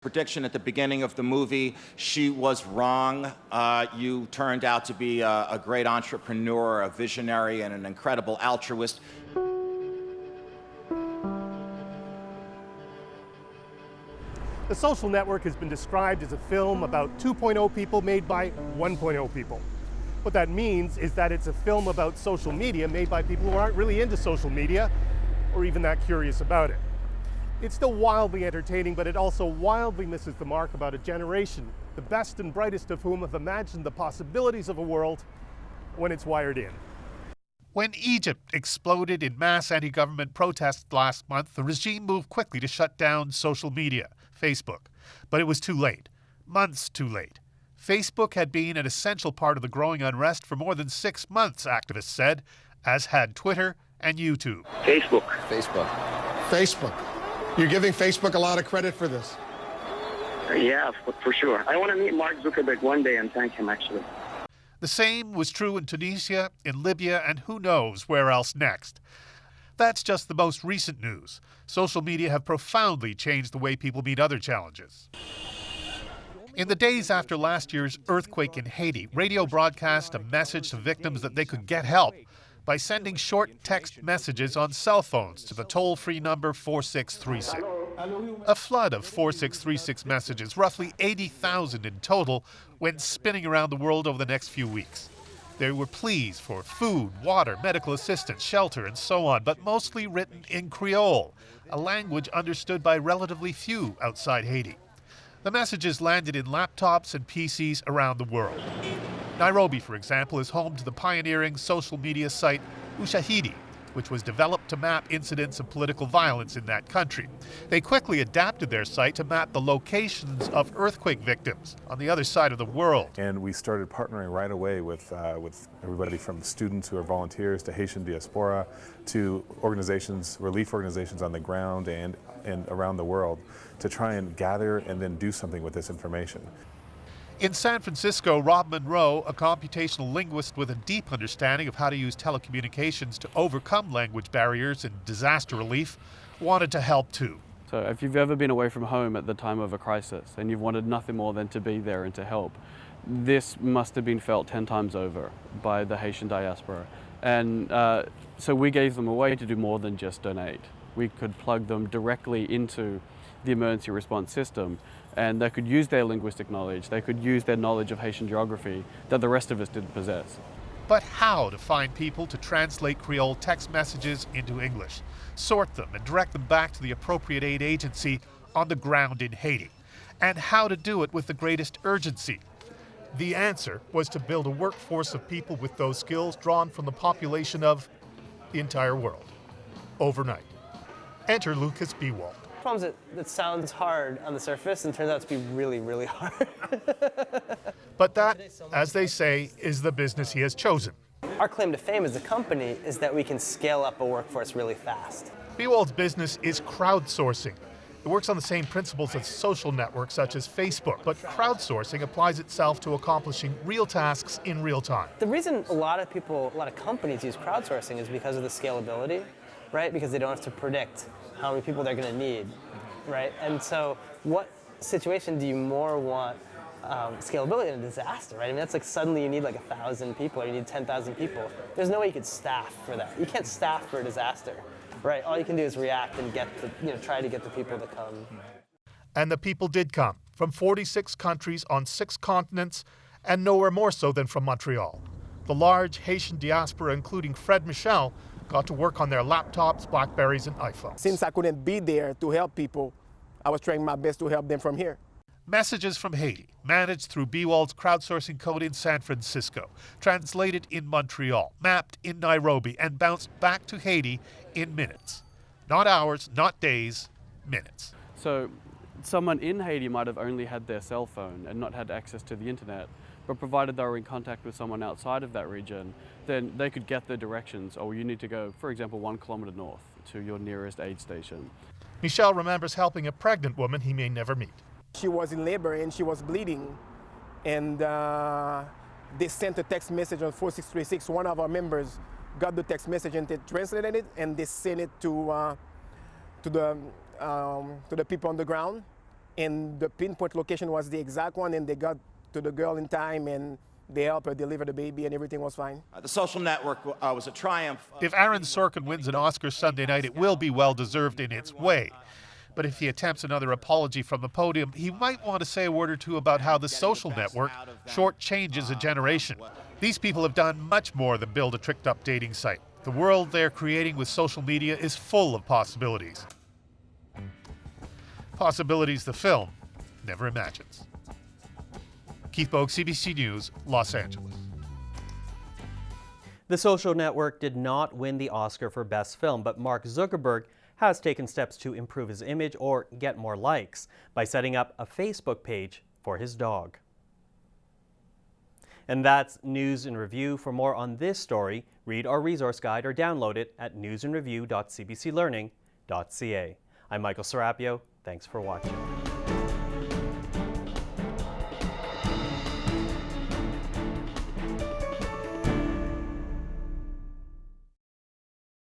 Prediction at the beginning of the movie, she was wrong. You turned out to be a great entrepreneur, a visionary, and an incredible altruist. The Social Network has been described as a film about 2.0 people made by 1.0 people. What that means is that it's a film about social media made by people who aren't really into social media or even that curious about it. It's still wildly entertaining, but it also wildly misses the mark about a generation, the best and brightest of whom have imagined the possibilities of a world when it's wired in. When Egypt exploded in mass anti-government protests last month, the regime moved quickly to shut down social media, Facebook. But it was too late, months too late. Facebook had been an essential part of the growing unrest for more than 6 months, activists said, as had Twitter and YouTube. Facebook. You're giving Facebook a lot of credit for this. Yeah, for sure. I want to meet Mark Zuckerberg one day and thank him, actually. The same was true in Tunisia, in Libya, and who knows where else next. That's just the most recent news. Social media have profoundly changed the way people meet other challenges. In the days after last year's earthquake in Haiti, radio broadcast a message to victims that they could get help by sending short text messages on cell phones to the toll-free number 4636. A flood of 4636 messages, roughly 80,000 in total, went spinning around the world over the next few weeks. There were pleas for food, water, medical assistance, shelter, and so on, but mostly written in Creole, a language understood by relatively few outside Haiti. The messages landed in laptops and PCs around the world. Nairobi, for example, is home to the pioneering social media site Ushahidi, which was developed to map incidents of political violence in that country. They quickly adapted their site to map the locations of earthquake victims on the other side of the world. And we started partnering right away with everybody from students who are volunteers to Haitian diaspora to organizations, relief organizations on the ground and around the world to try and gather and then do something with this information. In San Francisco, Rob Monroe, a computational linguist with a deep understanding of how to use telecommunications to overcome language barriers in disaster relief, wanted to help too. So if you've ever been away from home at the time of a crisis and you've wanted nothing more than to be there and to help, this must have been felt 10 times over by the Haitian diaspora. And so we gave them a way to do more than just donate. We could plug them directly into the emergency response system, and they could use their linguistic knowledge, they could use their knowledge of Haitian geography that the rest of us didn't possess. But how to find people to translate Creole text messages into English, sort them and direct them back to the appropriate aid agency on the ground in Haiti, and how to do it with the greatest urgency. The answer was to build a workforce of people with those skills drawn from the population of the entire world, overnight. Enter Lucas Bewald. Problems that sounds hard on the surface and turns out to be really, really hard. But that, as they say, is the business he has chosen. Our claim to fame as a company is that we can scale up a workforce really fast. Bewald's business is crowdsourcing. It works on the same principles as social networks such as Facebook, but crowdsourcing applies itself to accomplishing real tasks in real time. The reason a lot of companies use crowdsourcing is because of the scalability, right? Because they don't have to predict how many people they're going to need, right? And so what situation do you more want scalability in a disaster, right? I mean, that's like suddenly you need like 1,000 people or you need 10,000 people. There's no way you could staff for that. You can't staff for a disaster, right? All you can do is react and try to get the people to come. And the people did come from 46 countries on 6 continents and nowhere more so than from Montreal. The large Haitian diaspora, including Fred Michel, got to work on their laptops, Blackberries, and iPhones. Since I couldn't be there to help people, I was trying my best to help them from here. Messages from Haiti, managed through Bewald's crowdsourcing code in San Francisco, translated in Montreal, mapped in Nairobi, and bounced back to Haiti in minutes. Not hours, not days, minutes. So someone in Haiti might have only had their cell phone and not had access to the internet, but provided they were in contact with someone outside of that region, then they could get the directions. Oh, you need to go, for example, 1 kilometer north to your nearest aid station. Michel remembers helping a pregnant woman he may never meet. She was in labor and she was bleeding, and they sent a text message on 4636. One of our members got the text message and they translated it and they sent it to the people on the ground. and the pinpoint location was the exact one, and they got to the girl in time, and they helped her deliver the baby, and everything was fine. The Social Network was a triumph. If Aaron Sorkin wins an Oscar Sunday night, it will be well-deserved in its way. But if he attempts another apology from the podium, he might want to say a word or two about how the Social Network shortchanges a generation. These people have done much more than build a tricked-up dating site. The world they're creating with social media is full of possibilities. Possibilities the film never imagines. Keith Bogue, CBC News, Los Angeles. The Social Network did not win the Oscar for Best Film, but Mark Zuckerberg has taken steps to improve his image or get more likes by setting up a Facebook page for his dog. And that's News in Review. For more on this story, read our resource guide or download it at newsandreview.cbclearning.ca. I'm Michael Serapio. Thanks for watching.